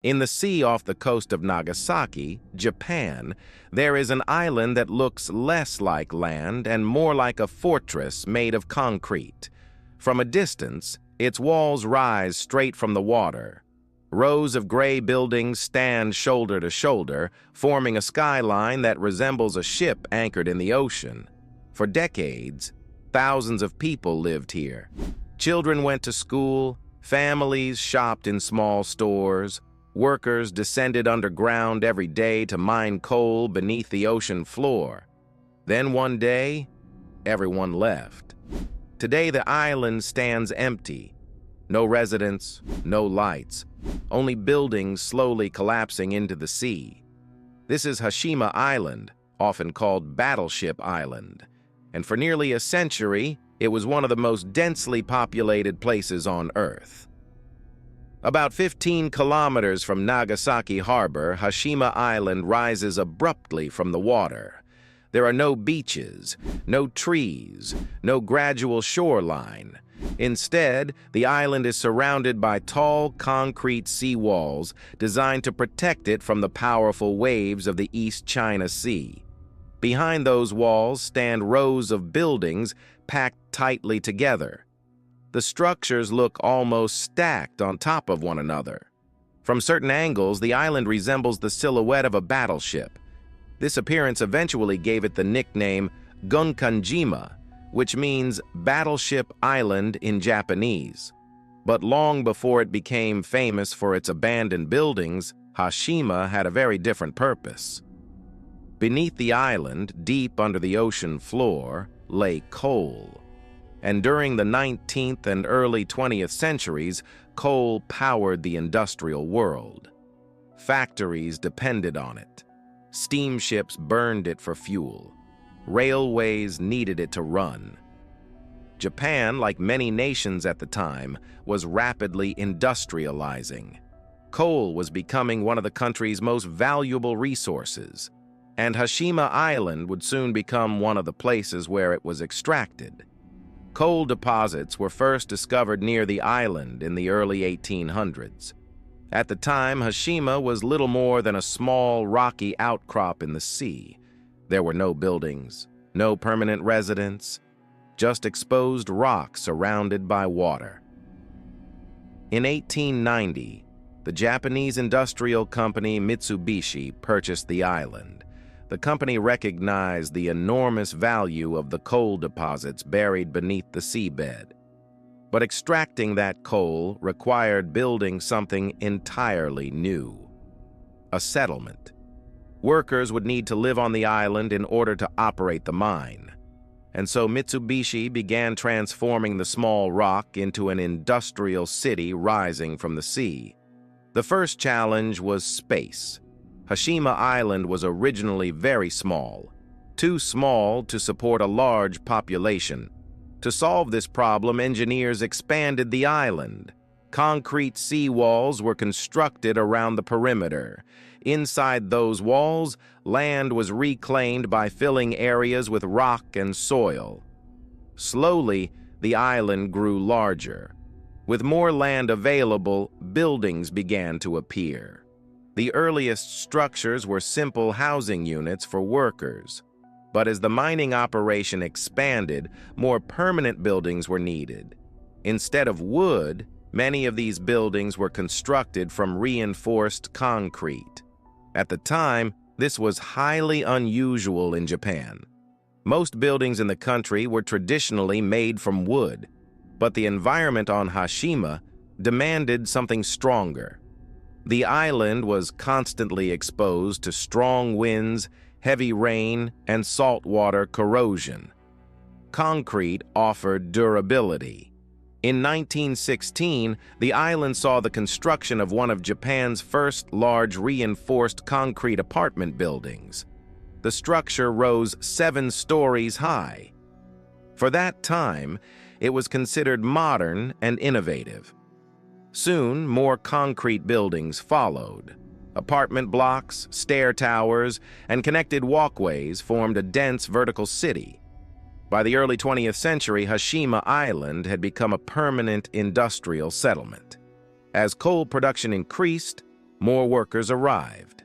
In the sea off the coast of Nagasaki, Japan, there is an island that looks less like land and more like a fortress made of concrete. From a distance, its walls rise straight from the water. Rows of gray buildings stand shoulder to shoulder, forming a skyline that resembles a ship anchored in the ocean. For decades, thousands of people lived here. Children went to school, families shopped in small stores, workers descended underground every day to mine coal beneath the ocean floor. Then one day, everyone left. Today the island stands empty. No residents, no lights, only buildings slowly collapsing into the sea. This is Hashima Island, often called Battleship Island, and for nearly a century, it was one of the most densely populated places on Earth. About 15 kilometers from Nagasaki Harbor, Hashima Island rises abruptly from the water. There are no beaches, no trees, no gradual shoreline. Instead, the island is surrounded by tall concrete seawalls designed to protect it from the powerful waves of the East China Sea. Behind those walls stand rows of buildings packed tightly together. The structures look almost stacked on top of one another. From certain angles, the island resembles the silhouette of a battleship. This appearance eventually gave it the nickname Gunkanjima, which means Battleship Island in Japanese. But long before it became famous for its abandoned buildings, Hashima had a very different purpose. Beneath the island, deep under the ocean floor, lay coal. And during the 19th and early 20th centuries, coal powered the industrial world. Factories depended on it. Steamships burned it for fuel. Railways needed it to run. Japan, like many nations at the time, was rapidly industrializing. Coal was becoming one of the country's most valuable resources, and Hashima Island would soon become one of the places where it was extracted. Coal deposits were first discovered near the island in the early 1800s. At the time, Hashima was little more than a small, rocky outcrop in the sea. There were no buildings, no permanent residents, just exposed rock surrounded by water. In 1890, the Japanese industrial company Mitsubishi purchased the island. The company recognized the enormous value of the coal deposits buried beneath the seabed. But extracting that coal required building something entirely new: a settlement. Workers would need to live on the island in order to operate the mine. And so Mitsubishi began transforming the small rock into an industrial city rising from the sea. The first challenge was space. Hashima Island was originally very small, too small to support a large population. To solve this problem, engineers expanded the island. Concrete seawalls were constructed around the perimeter. Inside those walls, land was reclaimed by filling areas with rock and soil. Slowly, the island grew larger. With more land available, buildings began to appear. The earliest structures were simple housing units for workers. But as the mining operation expanded, more permanent buildings were needed. Instead of wood, many of these buildings were constructed from reinforced concrete. At the time, this was highly unusual in Japan. Most buildings in the country were traditionally made from wood, but the environment on Hashima demanded something stronger. The island was constantly exposed to strong winds, heavy rain, and saltwater corrosion. Concrete offered durability. In 1916, the island saw the construction of one of Japan's first large reinforced concrete apartment buildings. The structure rose 7 stories high. For that time, it was considered modern and innovative. Soon, more concrete buildings followed. Apartment blocks, stair towers, and connected walkways formed a dense vertical city. By the early 20th century, Hashima Island had become a permanent industrial settlement. As coal production increased, More workers arrived.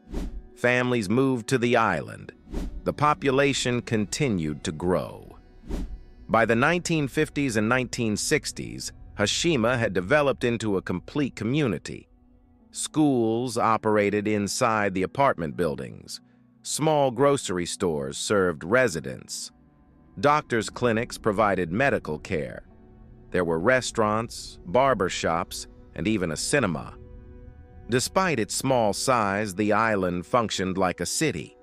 Families moved to the island. The population continued to grow. By the 1950s and 1960s, Hashima had developed into a complete community. Schools operated inside the apartment buildings. Small grocery stores served residents. Doctors' clinics provided medical care. There were restaurants, barber shops, and even a cinema. Despite its small size, the island functioned like a city,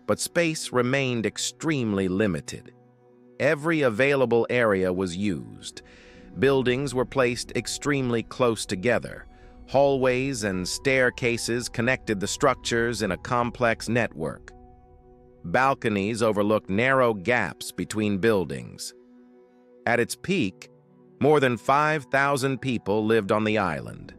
but space remained extremely limited. Every available area was used. Buildings were placed extremely close together. Hallways and staircases connected the structures in a complex network. Balconies overlooked narrow gaps between buildings. At its peak, more than 5,000 people lived on the island.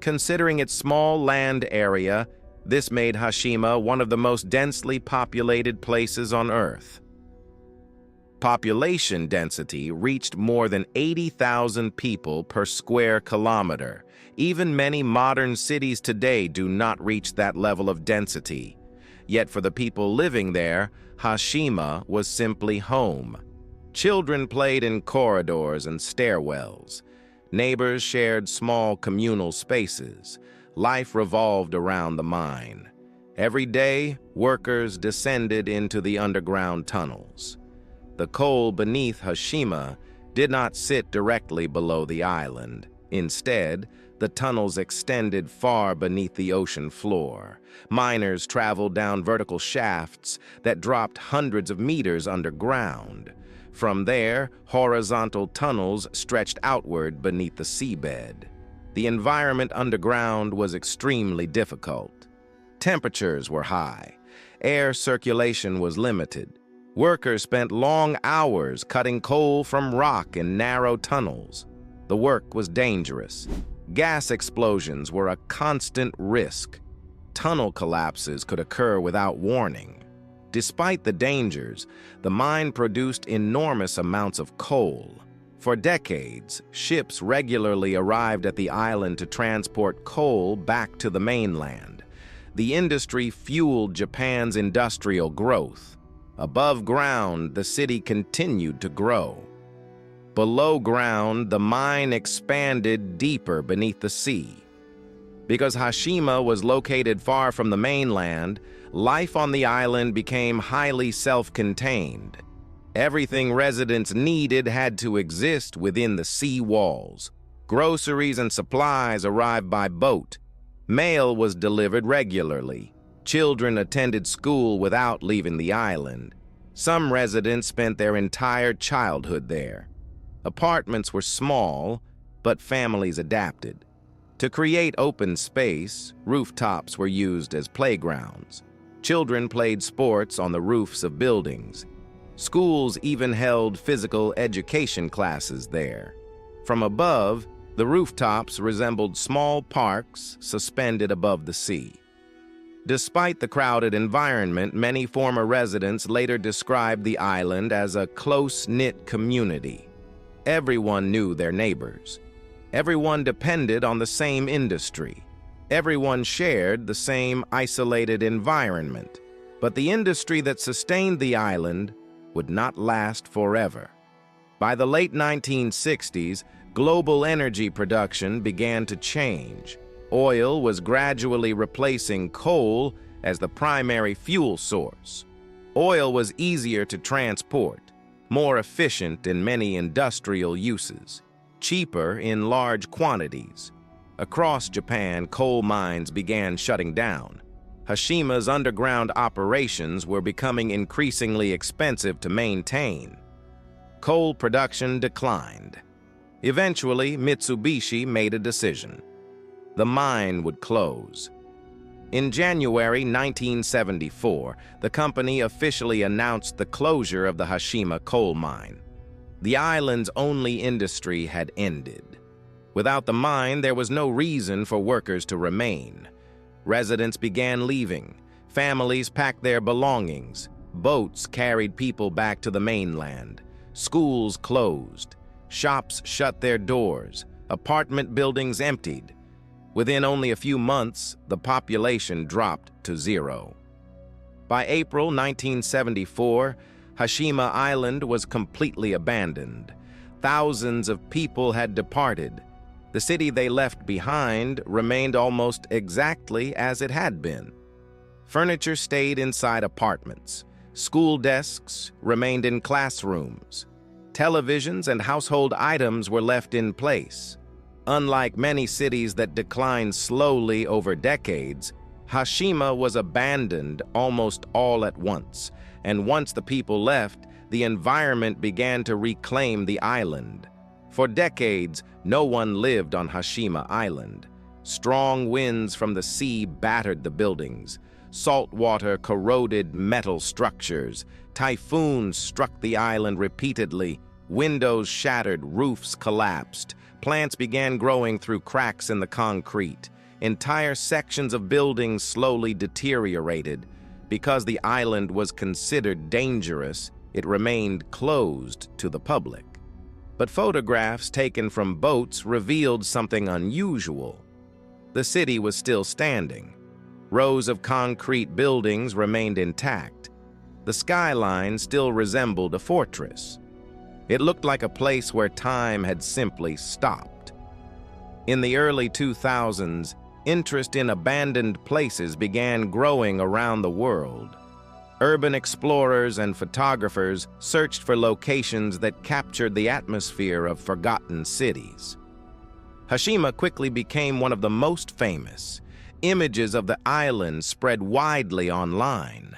Considering its small land area, this made Hashima one of the most densely populated places on Earth. Population density reached more than 80,000 people per square kilometer. Even many modern cities today do not reach that level of density. Yet for the people living there, Hashima was simply home. Children played in corridors and stairwells. Neighbors shared small communal spaces. Life revolved around the mine. Every day, workers descended into the underground tunnels. The coal beneath Hashima did not sit directly below the island. Instead, the tunnels extended far beneath the ocean floor. Miners traveled down vertical shafts that dropped hundreds of meters underground. From there, horizontal tunnels stretched outward beneath the seabed. The environment underground was extremely difficult. Temperatures were high. Air circulation was limited. Workers spent long hours cutting coal from rock in narrow tunnels. The work was dangerous. Gas explosions were a constant risk. Tunnel collapses could occur without warning. Despite the dangers, the mine produced enormous amounts of coal. For decades, ships regularly arrived at the island to transport coal back to the mainland. The industry fueled Japan's industrial growth. Above ground, the city continued to grow. Below ground, the mine expanded deeper beneath the sea. Because Hashima was located far from the mainland, life on the island became highly self-contained. Everything residents needed had to exist within the sea walls. Groceries and supplies arrived by boat. Mail was delivered regularly. Children attended school without leaving the island. Some residents spent their entire childhood there. Apartments were small, but families adapted. To create open space, rooftops were used as playgrounds. Children played sports on the roofs of buildings. Schools even held physical education classes there. From above, the rooftops resembled small parks suspended above the sea. Despite the crowded environment, many former residents later described the island as a close-knit community. Everyone knew their neighbors. Everyone depended on the same industry. Everyone shared the same isolated environment. But the industry that sustained the island would not last forever. By the late 1960s, global energy production began to change. Oil was gradually replacing coal as the primary fuel source. Oil was easier to transport, more efficient in many industrial uses, cheaper in large quantities. Across Japan, coal mines began shutting down. Hashima's underground operations were becoming increasingly expensive to maintain. Coal production declined. Eventually, Mitsubishi made a decision. The mine would close. In January 1974, the company officially announced the closure of the Hashima coal mine. The island's only industry had ended. Without the mine, there was no reason for workers to remain. Residents began leaving. Families packed their belongings. Boats carried people back to the mainland. Schools closed. Shops shut their doors. Apartment buildings emptied. Within only a few months, the population dropped to zero. By April 1974, Hashima Island was completely abandoned. Thousands of people had departed. The city they left behind remained almost exactly as it had been. Furniture stayed inside apartments. School desks remained in classrooms. Televisions and household items were left in place. Unlike many cities that declined slowly over decades, Hashima was abandoned almost all at once, and once the people left, the environment began to reclaim the island. For decades, no one lived on Hashima Island. Strong winds from the sea battered the buildings. Salt water corroded metal structures. Typhoons struck the island repeatedly. Windows shattered, roofs collapsed. Plants began growing through cracks in the concrete. Entire sections of buildings slowly deteriorated. Because the island was considered dangerous, it remained closed to the public. But photographs taken from boats revealed something unusual. The city was still standing. Rows of concrete buildings remained intact. The skyline still resembled a fortress. It looked like a place where time had simply stopped. In the early 2000s, interest in abandoned places began growing around the world. Urban explorers and photographers searched for locations that captured the atmosphere of forgotten cities. Hashima quickly became one of the most famous. Images of the island spread widely online.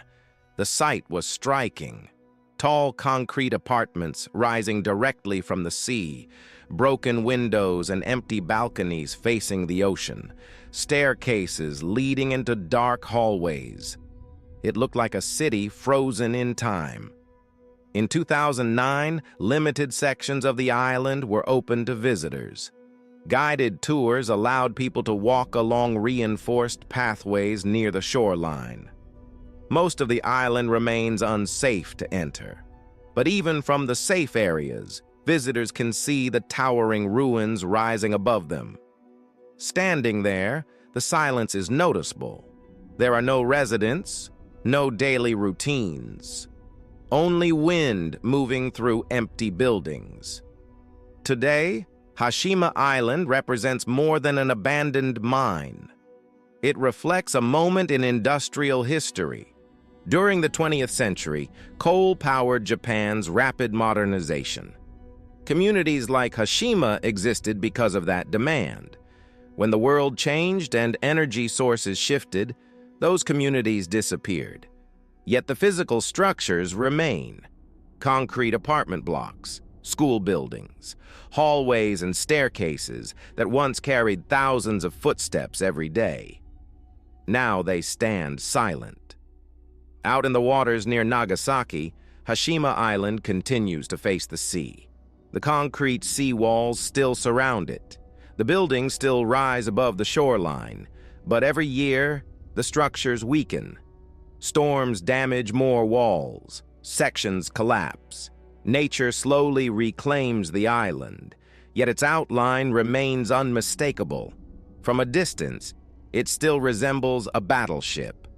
The site was striking. Tall concrete apartments rising directly from the sea, broken windows and empty balconies facing the ocean, staircases leading into dark hallways. It looked like a city frozen in time. In 2009, limited sections of the island were open to visitors. Guided tours allowed people to walk along reinforced pathways near the shoreline. Most of the island remains unsafe to enter. But even from the safe areas, visitors can see the towering ruins rising above them. Standing there, the silence is noticeable. There are no residents, no daily routines. Only wind moving through empty buildings. Today, Hashima Island represents more than an abandoned mine. It reflects a moment in industrial history. During the 20th century, coal powered Japan's rapid modernization. Communities like Hashima existed because of that demand. When the world changed and energy sources shifted, those communities disappeared. Yet the physical structures remain. Concrete apartment blocks, school buildings, hallways and staircases that once carried thousands of footsteps every day. Now they stand silent. Out in the waters near Nagasaki, Hashima Island continues to face the sea. The concrete sea walls still surround it. The buildings still rise above the shoreline, but every year, the structures weaken. Storms damage more walls, sections collapse. Nature slowly reclaims the island, yet its outline remains unmistakable. From a distance, it still resembles a battleship.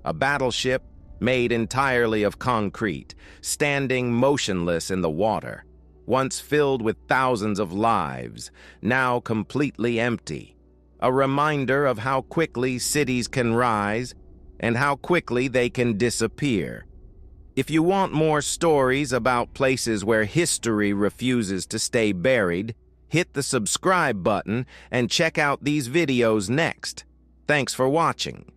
A battleship made entirely of concrete, standing motionless in the water, once filled with thousands of lives, now completely empty. A reminder of how quickly cities can rise and how quickly they can disappear. If you want more stories about places where history refuses to stay buried, hit the subscribe button and check out these videos next. Thanks for watching.